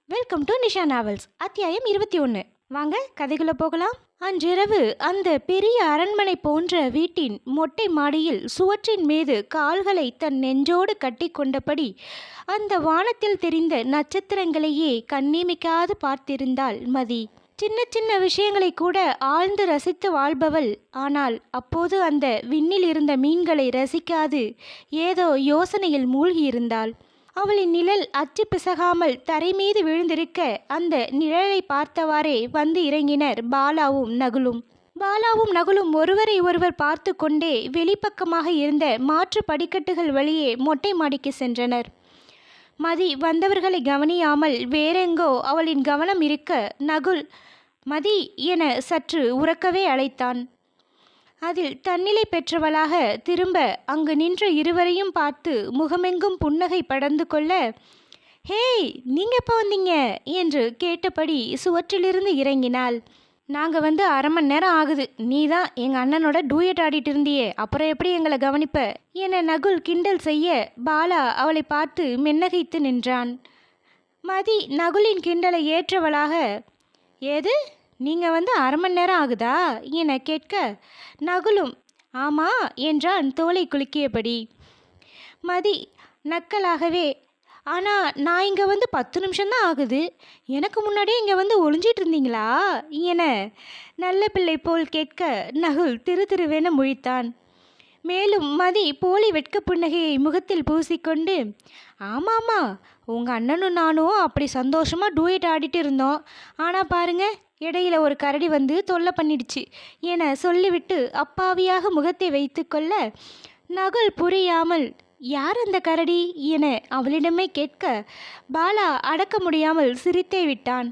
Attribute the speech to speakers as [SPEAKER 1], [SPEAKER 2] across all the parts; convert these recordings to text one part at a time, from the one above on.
[SPEAKER 1] Welcome to Nisha novels. அத்தியாயம் 21. வாங்க கதைக்குள்ள போகலாம். அன்றிரவு அந்த பெரிய அரண்மனை போன்ற வீட்டின் மொட்டை மாடியில் சுவற்றின் மீது கால்களை தன் நெஞ்சோடு கட்டி கொண்டபடி அந்த வானத்தில் தெரிந்த நட்சத்திரங்களையே கண்ணிமைக்காது பார்த்திருந்தாள் மதி. சின்ன சின்ன விஷயங்களை கூட ஆழ்ந்து ரசித்து வாழ்பவள். ஆனால் அப்போது அந்த விண்ணில் இருந்த மீன்களை ரசிக்காது ஏதோ யோசனையில் மூழ்கியிருந்தாள். அவளின் நிழல் அச்சு பிசகாமல் தரை மீது விழுந்திருக்க அந்த நிழலை பார்த்தவாறே வந்து இறங்கினர் பாலாவும் நகுலும் ஒருவரை ஒருவர் பார்த்து கொண்டே வெளிப்பக்கமாக இருந்த மாற்று படிக்கட்டுகள் வழியே மொட்டை மாடிக்கு சென்றனர். மதி வந்தவர்களை கவனியாமல் வேறெங்கோ அவளின் கவனம் இருக்க நகுல் மதி என சற்று உறக்கவே அழைத்தான். அதில் தன்னிலை பெற்றவளாக திரும்ப அங்கு நின்ற இருவரையும் பார்த்து முகமெங்கும் புன்னகை படர்ந்து கொள்ள, ஹேய், நீங்கள் எப்போ வந்தீங்க என்று கேட்டபடி சுவற்றிலிருந்து இறங்கினாள். நாங்கள் வந்து அரை மணி நேரம் ஆகுது. நீ தான் எங்கள் அண்ணனோட டூயட் ஆடிட்டு இருந்தியே, அப்புறம் எப்படி எங்களை கவனிப்ப என நகுல் கிண்டல் செய்ய பாலா அவளை பார்த்து மென்னகைத்து நின்றான். மதி நகுலின் கிண்டலை ஏற்றவளாக, ஏது நீங்கள் வந்து அரை மணி நேரம் ஆகுதா என கேட்க நகுலும் ஆமா என்றான் தோலை குலுக்கியபடி. மதி நக்கலாகவே, ஆனால் நான் இங்கே வந்து 10 நிமிஷம்தான் ஆகுது, எனக்கு முன்னாடியே இங்கே வந்து ஒளிஞ்சிட்டு இருந்தீங்களா என நல்ல பிள்ளை போல் கேட்க நகுல் திரு திருவென முழித்தான். மேலும் மதி போலி வெட்க புன்னகையை முகத்தில் பூசிக்கொண்டு, ஆமாம்மா, உங்கள் அண்ணனும் நானும் அப்படி சந்தோஷமாக டூயட் ஆடிட்டு இருந்தோம். ஆனால் பாருங்க, இடையில ஒரு கரடி வந்து தொல்லை பண்ணிடுச்சு என சொல்லிவிட்டு அப்பாவியாக முகத்தை வைத்து கொள்ள நகுல் புரியாமல், யார் அந்த கரடி என அவளிடமே கேட்க பாலா அடக்க முடியாமல் சிரித்தே விட்டான்.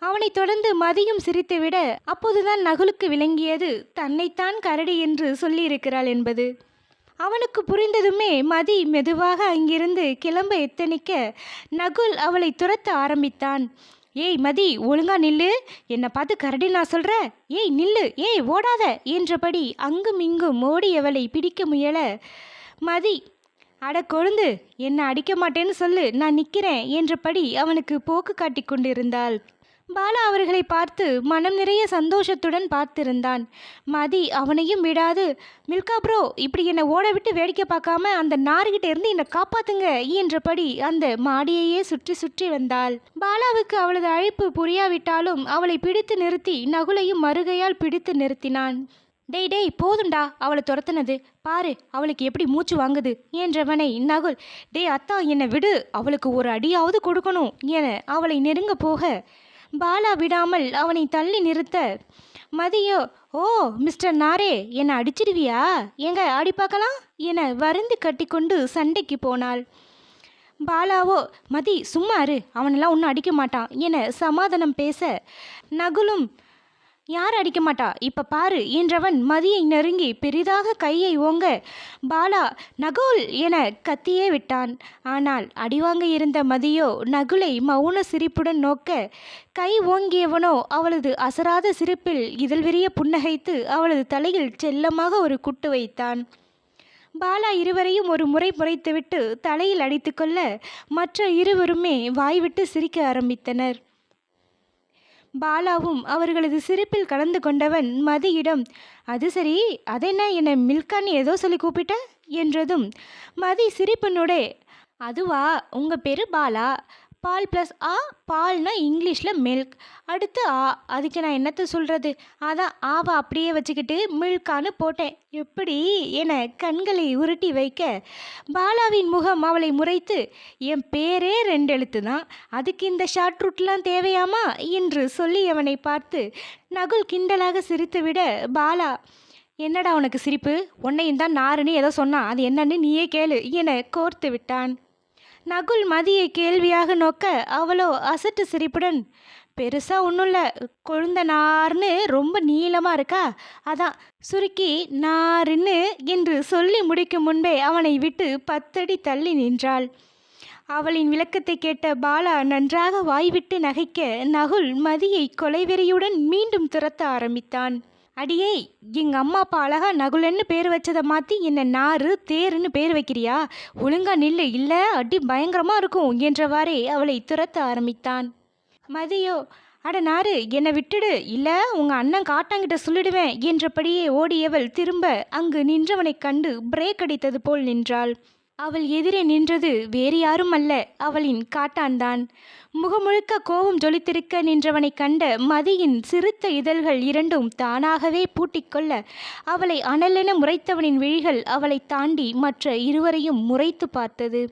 [SPEAKER 1] அவனை தொடர்ந்து மதியும் சிரித்துவிட அப்போதுதான் நகுலுக்கு விளங்கியது தன்னைத்தான் கரடி என்று சொல்லியிருக்கிறாள் என்பது. அவனுக்கு புரிந்ததுமே மதி மெதுவாக அங்கிருந்து கிளம்ப எத்தனிக்க நகுல் அவளை துரத்த ஆரம்பித்தான். ஏய் மதி, ஒழுங்கா நில்லு, என்னை பார்த்து கரடி நான் சொல்கிற, ஏய் நில்லு, ஏய் ஓடாத என்றபடி அங்கும் இங்கும் ஓடியவளை பிடிக்க முயல மதி, அட கொழுந்து, என்னை அடிக்க மாட்டேன்னு சொல்லு, நான் நிற்கிறேன் என்றபடி அவனுக்கு போக்கு காட்டி கொண்டிருந்தாள். பாலா அவர்களை பார்த்து மனம் நிறைய சந்தோஷத்துடன் பார்த்திருந்தான். மதி அவனையும் விடாது, மில்கா ப்ரோ, இப்படி என்னை ஓட விட்டு வேடிக்கை பார்க்காம அந்த நார்கிட்ட இருந்து என்னை காப்பாத்துங்க என்றபடி அந்த மாடியையே சுற்றி சுற்றி வந்தாள். பாலாவுக்கு அவளது அழைப்பு புரியாவிட்டாலும் அவளை பிடித்து நிறுத்தி நகுலையும் மறுகையால் பிடித்து நிறுத்தினான். டேய் டேய், போதுண்டா அவளை துரத்துனது, பாரு அவளுக்கு எப்படி மூச்சு வாங்குது என்றவனை நகுல், டேய் அத்தா, என்னை விடு, அவளுக்கு ஒரு அடியாவது கொடுக்கணும் என அவளை நெருங்க போக பாலா விடாமல் அவனை தள்ளி நிறுத்த மதியோ, ஓ மிஸ்டர் நாரே, என்னை அடிச்சிடுவியா, எங்க ஆடி பார்க்கலாம் என வருந்து கட்டி கொண்டு சண்டைக்கு போனாள். பாலாவோ, மதி சும்மா இரு, அவனெல்லாம் ஒன்றும் அடிக்க மாட்டான் என சமாதானம் பேச நகுலும், யார் அடிக்க மாட்டா இப்ப பாரு என்றவன் மதியை நெருங்கி பெரிதாக கையை ஓங்க பாலா நகுல் என கத்தியே விட்டான். ஆனால் அடிவாங்க இருந்த மதியோ நகுலை மௌன சிரிப்புடன் நோக்க கை ஓங்கியவனோ அவளது அசராத சிரிப்பில் இதழ் விரிய புன்னகைத்து அவளது தலையில் செல்லமாக ஒரு குட்டு வைத்தான். பாலா இருவரையும் ஒரு முறை முறைத்துவிட்டு தலையில் அடித்துக்கொள்ள மற்ற இருவருமே வாய்விட்டு சிரிக்க ஆரம்பித்தனர். பாலாவும் அவர்களது சிரிப்பில் கலந்து கொண்டவன் மதியிடம், அது சரி, அதென்ன என்னை மில்கான்னு ஏதோ சொல்லி கூப்பிட்ட என்றதும் மதி சிரிப்பினுடே, அதுவா, உங்கள் பேர் பாலா, பால் ப்ளஸ் ஆ, பால்னா இங்கிலீஷில் மில்க், அடுத்து ஆ, அதுக்கு நான் என்னத்தை சொல்கிறது, அதான் ஆவா அப்படியே வச்சுக்கிட்டு மில்கான்னு போட்டேன், எப்படி என கண்களை உருட்டி வைக்க பாலாவின் முகம் அவளை முறைத்து, என் பேரே 2 எழுத்து தான், அதுக்கு இந்த ஷார்ட் ரூட்லாம் தேவையாமா என்று சொல்லி அவனை பார்த்து நகுல் கிண்டலாக சிரித்துவிட பாலா, என்னடா உனக்கு சிரிப்பு, உன்னையும் தான் நாருன்னு ஏதோ சொன்னான், அது என்னன்னு நீயே கேளு என கோர்த்து விட்டான். நகுல் மதியை கேள்வியாக நோக்க அவளோ அசட்டு சிரிப்புடன், பெருசா ஒன்றும் இல்லை, கொழுந்த நார்னு ரொம்ப நீளமாக இருக்கா, அதான் சுருக்கி நாருன்னு என்று சொல்லி முடிக்கும் முன்பே அவனை விட்டு 10 அடி தள்ளி நின்றாள். அவளின் விளக்கத்தை கேட்ட பாலா நன்றாக வாய்விட்டு நகைக்க நகுல் மதியை கொலைவெறியுடன் மீண்டும் துரத்த ஆரம்பித்தான். அடியே, எங்கள் அம்மா அப்பா அழகா நகுலன்னு பேர் வச்சதை மாற்றி என்னை நாரு தேருன்னு பேர் வைக்கிறியா, ஒழுங்கா நில்லு, இல்லை அடி பயங்கரமாக இருக்கும் என்றவாறே அவளை துரத்த ஆரம்பித்தான். மதியோ, அட நாரு, என்னை விட்டுடு, இல்ல உங்க அண்ணன் காட்டாங்கிட்ட சொல்லிடுவேன் என்றபடியே ஓடியவள் திரும்ப அங்கு நின்றவனைக் கண்டு பிரேக் அடித்தது போல் நின்றாள். அவள் எதிரே நின்றது வேறு யாரும் அல்ல, அவளின் காட்டான்தான். முகமுழுக்க கோபம் ஜொலித்திருக்க நின்றவனைக் கண்ட மதியின் சிறுத்த இதழ்கள் இரண்டும் தானாகவே பூட்டிக்கொள்ள அவளை அனலென முறைத்தவனின் விழிகள் அவளை தாண்டி மற்ற இருவரையும் முறைத்து பார்த்தது.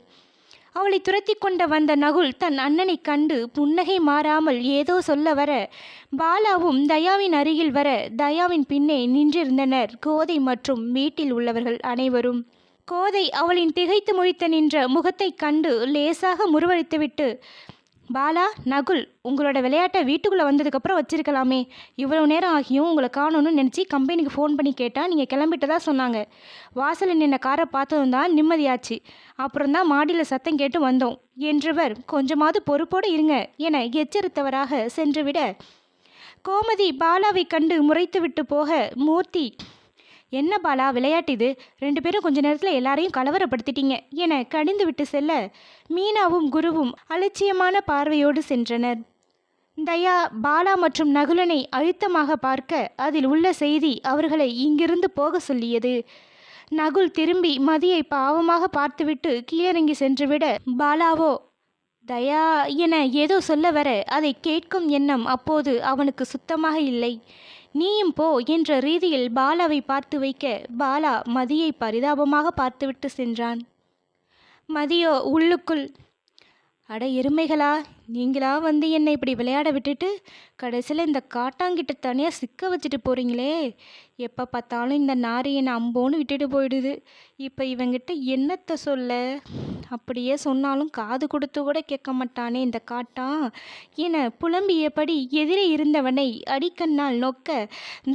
[SPEAKER 1] அவளை துரத்தி கொண்ட வந்த நகுல் தன் அண்ணனைக் கண்டு புன்னகை மாறாமல் ஏதோ சொல்ல வர, பாலாவும் தயாவின் அருகில் வர, தயாவின் பின்னே நின்றிருந்தனர் கோதை மற்றும் வீட்டில் உள்ளவர்கள் அனைவரும். கோதை அவளின் திகைத்து முழித்த நின்ற முகத்தைக் கண்டு லேசாக முறுவலித்துவிட்டு, பாலா, நகுல், உங்களோட விளையாட்டை வீட்டுக்குள்ளே வந்ததுக்கப்புறம் வச்சிருக்கலாமே. இவ்வளோ நேரம் ஆகியும் உங்களை காணணும்னு நினச்சி கம்பெனிக்கு ஃபோன் பண்ணி கேட்டால் நீங்கள் கிளம்பிட்டதா சொன்னாங்க. வாசலில் நின்ன காரை பார்த்ததும் தான் நிம்மதியாச்சு. அப்புறம்தான் மாடியில் சத்தம் கேட்டு வந்தோம் என்றவர் கொஞ்சமாவது பொறுப்போடு இருங்க என எச்சரித்தவராக சென்றுவிட, கோமதி பாலாவை கண்டு முறைத்துவிட்டு போக, மூர்த்தி, என்ன பாலா விளையாட்டு இது, 2 பேரும் கொஞ்ச நேரத்தில் எல்லாரையும் கலவரப்படுத்திட்டீங்க என கடிந்து விட்டு செல்ல, மீனாவும் குருவும் அலட்சியமான பார்வையோடு சென்றனர். தயா பாலா மற்றும் நகுலனை அழுத்தமாக பார்க்க அதில் உள்ள செய்தி அவர்களை இங்கிருந்து போக சொல்லியது. நகுல் திரும்பி மதியை பாவமாக பார்த்துவிட்டு கீழிறங்கி சென்றுவிட, பாலாவோ தயா என ஏதோ சொல்ல வர அதை கேட்கும் எண்ணம் அப்போது அவனுக்கு சுத்தமாக இல்லை. நீயும் போ என்ற ரீதியில் பாலாவை பார்த்து வைக்க, பாலா மதியை பரிதாபமாக பார்த்துவிட்டு சென்றான். மதியோ உள்ளுக்குள், அட எருமைகளா, நீங்களா வந்து என்னை இப்படி விளையாட விட்டுட்டு கடைசியில் இந்த காட்டாங்கிட்ட தனியாக சிக்க வச்சுட்டு போகிறீங்களே. எப்போ பார்த்தாலும் இந்த நாரி என்னை அம்போன்னு விட்டுட்டு போயிடுது. இப்போ இவங்கிட்ட என்னத்தை சொல்ல? அப்படியே சொன்னாலும் காது கொடுத்து கூட கேட்க மாட்டானே இந்த காட்டான் என புலம்பியபடி எதிரே இருந்தவனை அடிக்கண்ணால் நோக்க,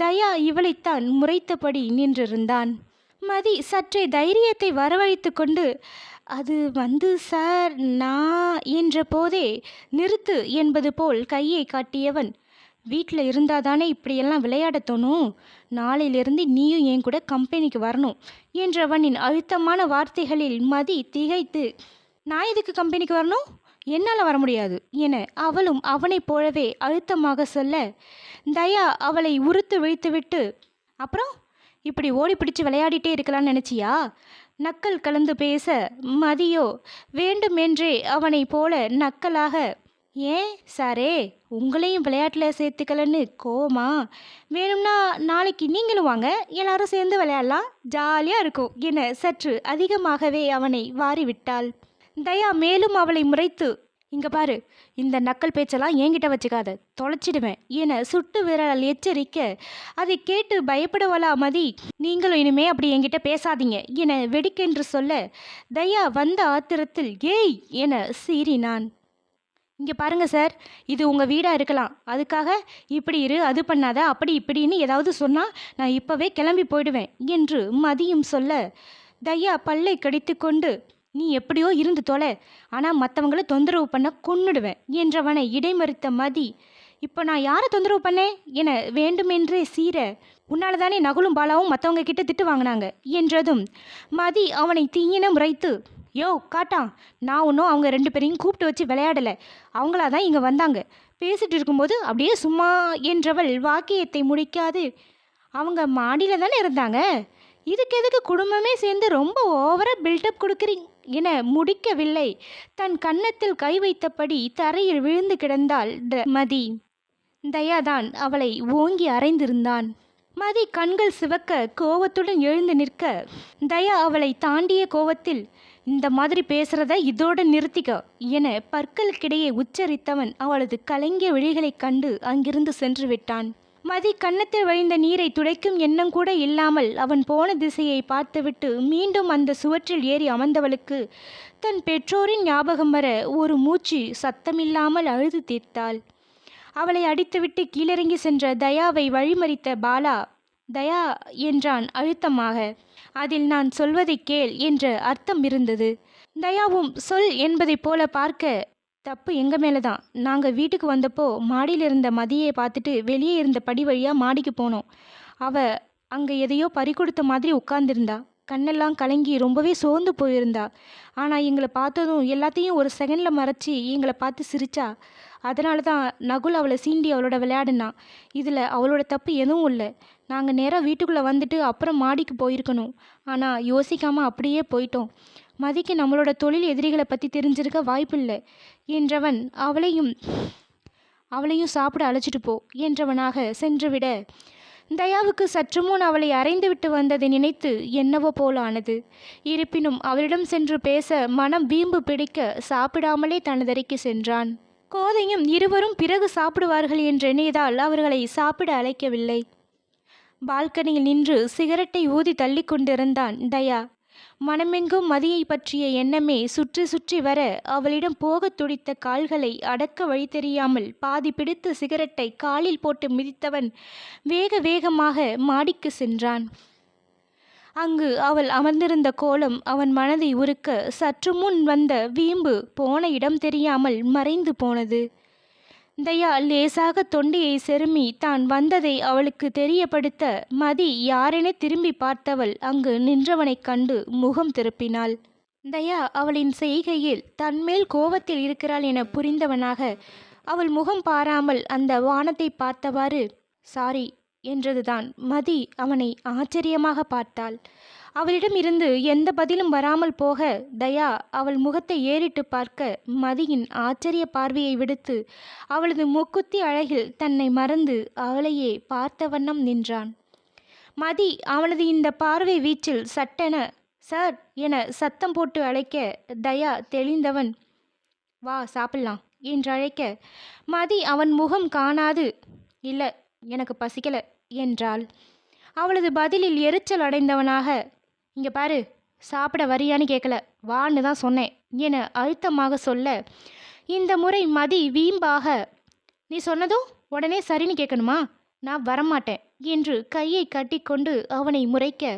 [SPEAKER 1] தயா இவளைத்தான் முறைத்தபடி நின்றிருந்தான். மதி சற்றே தைரியத்தை வரவழைத்து கொண்டு, அது வந்து சார், நான் என்ற போதே நிறுத்து என்பது போல் கையை காட்டியவன், வீட்டில் இருந்தாதானே இப்படியெல்லாம் விளையாட தோணும். நாளையிலிருந்து நீயும் என் கூட கம்பெனிக்கு வரணும் என்றவனின் அழுத்தமான வார்த்தைகளில் மதி திகைத்து, நான் எதுக்கு கம்பெனிக்கு வரணும்? என்னால் வர முடியாது என அவளும் அவனைப் போலவே அழுத்தமாக சொல்ல, தயா அவளை உறுத்து விழித்துவிட்டு, அப்புறம் இப்படி ஓடி பிடிச்சு விளையாடிட்டே இருக்கலாம்னு நினச்சியா? நக்கல் கலந்து பேச, மதியோ வேண்டுமென்றே அவனை போல நக்கலாக, ஏன் சாரே, உங்களையும் விளையாட்டில் சேர்த்துக்கலன்னு கோவமா? வேணும்னா நாளைக்கு நீங்களும் வாங்க, எல்லாரும் சேர்ந்து விளையாடலாம், ஜாலியாக இருக்கும் என சற்று அதிகமாகவே அவனை வாரிவிட்டாள். தயா மேலும் அவளை முறைத்து, இங்கே பாரு, இந்த நக்கல் பேச்செல்லாம் என்கிட்ட வச்சுக்காத, தொலைச்சிடுவேன் என சுட்டு விரலால் எச்சரிக்க, அதை கேட்டு பயப்படவலா மதி, நீங்களும் இனிமே அப்படி என்கிட்ட பேசாதீங்க என வெடிக்கென்று சொல்ல, தயா வந்த ஆத்திரத்தில் ஏய் என சீறினான். இங்கே பாருங்கள் சார், இது உங்கள் வீடாக இருக்கலாம், அதுக்காக இப்படி இரு, அது பண்ணாத, அப்படி இப்படின்னு ஏதாவது சொன்னால் நான் இப்போவே கிளம்பி போயிடுவேன் என்று மதியும் சொல்ல, தயா பல்லை கடித்து கொண்டு, நீ எப்படியோ இருந்து தொலை, ஆனால் மற்றவங்கள தொந்தரவு பண்ண கொன்னுடுவேன் என்றவனை இடைமறித்த மதி, இப்போ நான் யாரை தொந்தரவு பண்ணேன் என வேண்டுமென்றே சீர, உன்னால தானே நகுலும் பாலாவும் மற்றவங்க கிட்ட திட்டு வாங்கினாங்க என்றதும் மதி அவனை தீயின முறைத்து, யோ காட்டான், நான் ஒன்றும் அவங்க 2 பேரையும் கூப்பிட்டு வச்சு விளையாடலை, அவங்களா தான் இங்கே வந்தாங்க, பேசிட்டு இருக்கும்போது அப்படியே சும்மா என்றவள் வாக்கியத்தை முடிக்காது, அவங்க மாடியில் தானே இருந்தாங்க, இதுக்கு எதுக்கு குடும்பமே சேர்ந்து ரொம்ப ஓவராக பில்டப் கொடுக்குறீங்க என முடிக்கவில்லை. தன் கன்னத்தில் கை வைத்தபடி தரையில் விழுந்து கிடந்தாள் மதி. தயாதான் அவளை ஓங்கி அறைந்திருந்தான். மதி கண்கள் சிவக்க கோவத்துடன் எழுந்து நிற்க, தயா அவளை தாண்டிய கோவத்தில், இந்த மாதிரி பேசுறத இதோட நிறுத்திக்க என பற்களுக்கிடையே உச்சரித்தவன் அவளது கலங்கிய விழிகளைக் கண்டு அங்கிருந்து சென்று விட்டான். மதி கன்னத்தில் வழிந்த நீரை துடைக்கும் எண்ணம் கூட இல்லாமல் அவன் போன திசையை பார்த்துவிட்டு மீண்டும் அந்த சுவற்றில் ஏறி அமர்ந்தவளுக்கு தன் பெற்றோரின் ஞாபகம் வர ஒரு மூச்சு சத்தமில்லாமல் அழுது தீர்த்தாள். அவளை அடித்துவிட்டு கீழிறங்கி சென்ற தயாவை வழிமறித்த பாலா, தயா என்றான் அழுத்தமாக. அதில் நான் சொல்வதை கேள் என்ற அர்த்தம் இருந்தது. தயாவும் சொல் என்பதைப் போல பார்க்க, தப்பு எங்கள் மேலே தான். நாங்கள் வீட்டுக்கு வந்தப்போ மாடியில் இருந்த மதியை பார்த்துட்டு வெளியே இருந்த படி வழியாக மாடிக்கு போனோம். அவள் அங்கே எதையோ பறி கொடுத்த மாதிரி உட்கார்ந்திருந்தா. கண்ணெல்லாம் கலங்கி ரொம்பவே சோர்ந்து போயிருந்தா. ஆனால் எங்களை பார்த்ததும் எல்லாத்தையும் ஒரு செகண்டில் மறைச்சி எங்களை பார்த்து சிரிச்சா. அதனால தான் நகுல் அவளை சீண்டி அவளோட விளையாடுனான். இதில் அவளோட தப்பு எதுவும் இல்லை. நாங்கள் நேராக வீட்டுக்குள்ளே வந்துட்டு அப்புறம் மாடிக்கு போயிருக்கணும். ஆனால் யோசிக்காமல் அப்படியே போயிட்டோம். மதிக்கு நம்மளோட தொழில் எதிரிகளை பற்றி தெரிஞ்சிருக்க வாய்ப்பில்லை என்றவன் அவளையும் சாப்பிட அழைச்சிட்டு போ என்றவனாக சென்றுவிட, தயாவுக்கு சற்று முன் அவளை அறைந்துவிட்டு வந்ததை நினைத்து என்னவோ போல ஆனது. இருப்பினும் அவளிடம் சென்று பேச மனம் வீம்பு பிடிக்க சாப்பிடாமலே தனதறைக்கு சென்றான். கோதையும் இருவரும் பிறகு சாப்பிடுவார்கள் என்று எண்ணியதால் அவர்களை சாப்பிட அழைக்கவில்லை. பால்கனியில் நின்று சிகரெட்டை ஊதி தள்ளி கொண்டிருந்தான் தயா. மனமெங்கும் மதியை பற்றிய எண்ணமே சுற்றி சுற்றி வர அவளிடம் போகத் துடித்த கால்களை அடக்க வழி தெரியாமல் பாதி பிடித்து சிகரெட்டை காலில் போட்டு மிதித்தவன் வேக வேகமாக மாடிக்கு சென்றான். அங்கு அவள் அமர்ந்திருந்த கோலம் அவன் மனதை உருக்க சற்று முன் வந்த வீம்பு போன இடம் தெரியாமல் மறைந்து போனது. தயா லேசாக தொண்டையை செருமி தான் வந்ததை அவளுக்கு தெரியப்படுத்த மதி யாரென திரும்பி பார்த்தவள் அங்கு நின்றவனைக் கண்டு முகம் திருப்பினாள். தயா அவளின் செய்கையில் தன்மேல் கோபத்தில் இருக்கிறாள் என புரிந்தவனாக அவள் முகம் பாராமல் அந்த வானத்தை பார்த்தவாறு சாரி என்றதுதான். மதி அவனை ஆச்சரியமாக பார்த்தாள். அவளிடம் இருந்து எந்த பதிலும் வராமல் போக தயா அவள் முகத்தை ஏறிட்டு பார்க்க மதியின் ஆச்சரிய பார்வையை விடுத்து அவளது மூக்குத்தி அழகில் தன்னை மறந்து அவளையே பார்த்த வண்ணம் நின்றான். மதி அவனது இந்த பார்வை வீச்சில் சட்டென சார் என சத்தம் போட்டு அழைக்க தயா தெளிந்தவன் வா சாப்பிடலாம் என்று அழைக்க மதி அவன் முகம் காணாது இல்லை எனக்கு பசிக்கல என்றாள். அவளது பதிலில் எரிச்சல் அடைந்தவனாக இங்கே பாரு சாப்பிட வரியான்னு கேட்கல வான்னு தான் சொன்னேன் என அழுத்தமாக சொல்ல இந்த முறை மதி வீம்பாக நீ சொன்னதும் உடனே சரின்னு கேட்கணுமா நான் வரமாட்டேன் என்று கையை கட்டிக்கொண்டு அவனை முறைக்க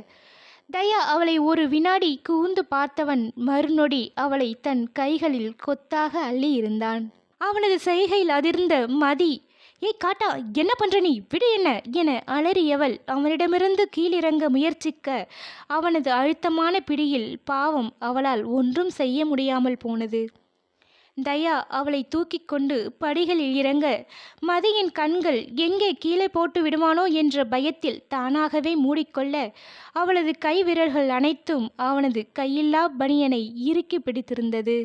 [SPEAKER 1] தயா அவளை ஒரு வினாடி கூர்ந்து பார்த்தவன் மறுநொடி அவளை தன் கைகளில் கொத்தாக அள்ளி இருந்தான். அவனது செய்கையில் அதிர்ந்த மதி ஏய் காட்டா என்ன பண்ற நீ விடு என்ன என அலறியவள் அவனிடமிருந்து கீழிறங்க முயற்சிக்க அவனது அழுத்தமான பிடியில் பாவம் அவளால் ஒன்றும் செய்ய முடியாமல் போனது. தயா அவளை தூக்கி கொண்டு படிகளில் இறங்க மதியின் கண்கள் எங்கே கீழே போட்டு விடுவானோ என்ற பயத்தில் தானாகவே மூடிக்கொள்ள அவளது கை விரல்கள் அனைத்தும் அவனது கையில்லா பனியனை இறுக்கி பிடித்திருந்தது.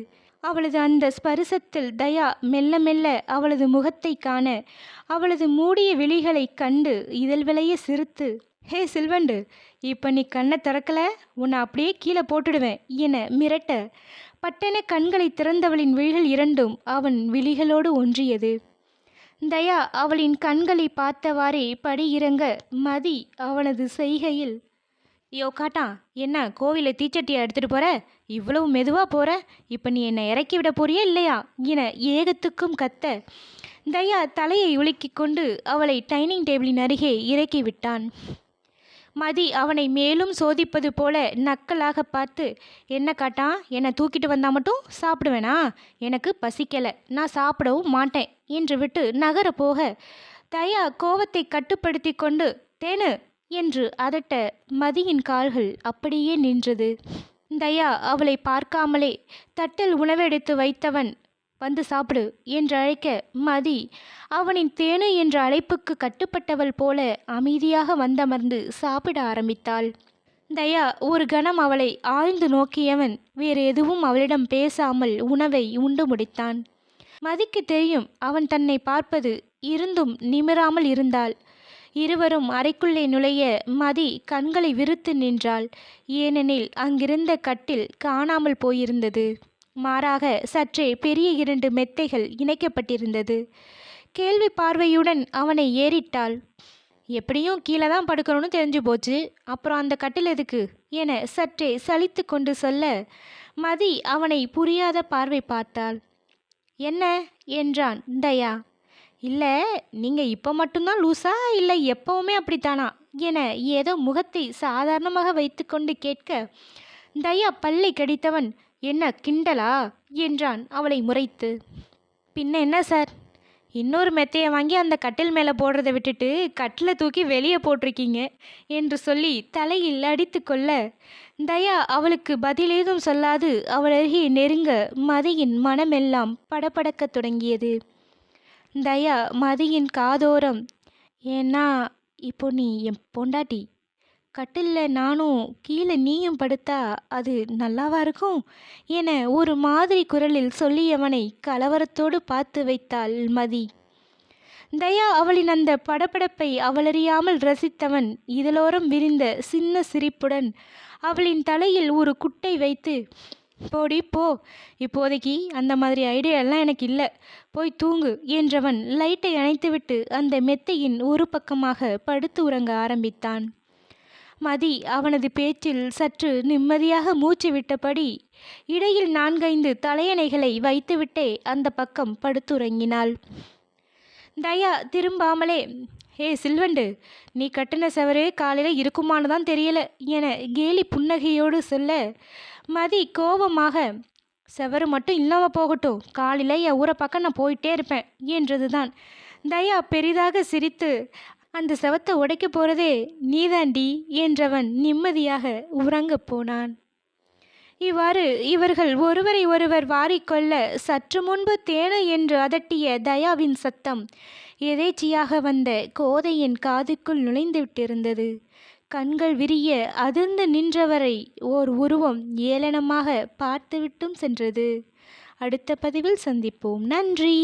[SPEAKER 1] அவளது அந்த ஸ்பரிசத்தில் தயா மெல்ல மெல்ல அவளது முகத்தை காண அவளது மூடிய விழிகளை கண்டு இதழ் விளைய சிரித்து ஹே சில்வண்டு இப்போ நீ கண்ணை திறக்கல உன்னை அப்படியே கீழே போட்டுடுவேன் என மிரட்ட பட்டென கண்களை திறந்தவளின் விழிகள் இரண்டும் அவன் விழிகளோடு ஒன்றியது. தயா அவளின் கண்களை பார்த்தவாறே படி இறங்க மதி அவனது செய்கையில் யோ காட்டா என்ன கோவிலை தீச்சட்டியை எடுத்துகிட்டு போகிற இவ்வளவு மெதுவாக போகிற இப்போ நீ என்னை இறக்கி விட போறியா இல்லையா என ஏகத்துக்கும் கத்த தயா தலையை உலுக்கி கொண்டு அவளை டைனிங் டேபிளின் அருகே இறக்கி விட்டான். மதி அவனை மேலும் சோதிப்பது போல நக்கலாக பார்த்து என்ன காட்டா என்னை தூக்கிட்டு வந்தால் மட்டும் சாப்பிடுவேனா எனக்கு பசிக்கலை நான் சாப்பிடவும் மாட்டேன் என்று விட்டு நகர போக தயா கோவத்தை கட்டுப்படுத்தி கொண்டு தேனு என்று அதட்ட மதியின் கால்கள் அப்படியே நின்றது. தயா அவளை பார்க்காமலே தட்டில் உணவெடுத்து வைத்தவன் வந்து சாப்பிடு என்று அழைக்க மதி அவனின் தேனு என்ற அழைப்புக்கு கட்டுப்பட்டவள் போல அமைதியாக வந்தமர்ந்து சாப்பிட ஆரம்பித்தாள். தயா ஒரு கணம் அவளை ஆழ்ந்து நோக்கியவன் வேறு எதுவும் அவளிடம் பேசாமல் உணவை உண்டு முடித்தான். மதிக்கு தெரியும் அவன் தன்னை பார்ப்பது இருந்தும் நிமிராமல் இருந்தாள். இருவரும் அறைக்குள்ளே நுழைய மதி கண்களை விரித்து நின்றாள். ஏனெனில் அங்கிருந்த கட்டில் காணாமல் போயிருந்தது. மாறாக சற்றே பெரிய 2 மெத்தைகள் இணைக்கப்பட்டிருந்தது. கேள்வி பார்வையுடன் அவனை ஏறிட்டாள். எப்படியும் கீழே தான் படுக்கணும்னு தெரிஞ்சு போச்சு, அப்புறம் அந்த கட்டில் எதுக்கு என சற்றே சலித்து கொண்டு சொல்ல மதி அவனை புரியாத பார்வை பார்த்தாள். என்ன என்றான் தயா. இல்லை நீங்கள் இப்போ மட்டும்தான் லூஸா இல்லை எப்பவுமே அப்படித்தானா என ஏதோ முகத்தை சாதாரணமாக வைத்து கொண்டு கேட்க தயா பல்லை கடித்தவன் என்ன கிண்டலா என்றான் அவளை முறைத்து. பின்ன என்ன சார் இன்னொரு மெத்தையை வாங்கி அந்த கட்டில் மேலே போடுறத விட்டுட்டு கட்டிலை தூக்கி வெளியே போட்டிருக்கீங்க என்று சொல்லி தலையில் அடித்து கொள்ள தயா அவளுக்கு பதிலேதும் சொல்லாது அவள் அருகே நெருங்க மதியின் மனமெல்லாம் படபடக்கத் தொடங்கியது. தயா மதியின் காதோரம், ஏன்னா இப்போ நீ என் பொண்டாட்டி, கட்டிலில் நானும் கீழே நீயும் படுத்தா அது நல்லாவா இருக்கும் என ஒரு மாதிரி குரலில் சொல்லியவனை கலவரத்தோடு பார்த்து வைத்தாள் மதி. தயா அவளின் அந்த படபடப்பை அவளறியாமல் ரசித்தவன் இதழோரம் விரிந்த சின்ன சிரிப்புடன் அவளின் தலையில் ஒரு குட்டை வைத்து, போடி போ, இப்போதைக்கு அந்த மாதிரி ஐடியா எல்லாம் எனக்கு இல்லை, போய் தூங்கு என்றவன் லைட்டை அணைத்துவிட்டு அந்த மெத்தையின் ஒரு பக்கமாக படுத்து உறங்க ஆரம்பித்தான். மதி அவனது பேச்சில் சற்று நிம்மதியாக மூச்சு விட்டபடி இடையில் 4-5 தலையணைகளை வைத்துவிட்டே அந்த பக்கம் படுத்துறங்கினாள். தயா திரும்பாமலே, ஏ சில்வண்டு, நீ கட்டின செவரு காலையில் இருக்குமான்னு தான் தெரியல என கேலி புன்னகையோடு சொல்ல, மதி கோபமாக, செவரு மட்டும் இல்லாமல் போகட்டும், காலையில் என் ஊரை பக்கம் நான் போயிட்டே இருப்பேன் என்றதுதான். தயா பெரிதாக சிரித்து, அந்த செவத்தை உடைக்க போகிறதே நீதாண்டி என்றவன் நிம்மதியாக உறங்கப் போனான். இவ்வாறு இவர்கள் ஒருவரை ஒருவர் வாரிக்கொள்ள சற்று முன்பு தேன என்று அதட்டிய தயாவின் சத்தம் எதேச்சியாக வந்த கோதையின் காதுக்குள் நுழைந்துவிட்டிருந்தது. கண்கள் விரிய அதிர்ந்து நின்றவரை ஓர் உருவம் ஏளனமாக பார்த்துவிட்டும் சென்றது. அடுத்த பதிவில் சந்திப்போம். நன்றி.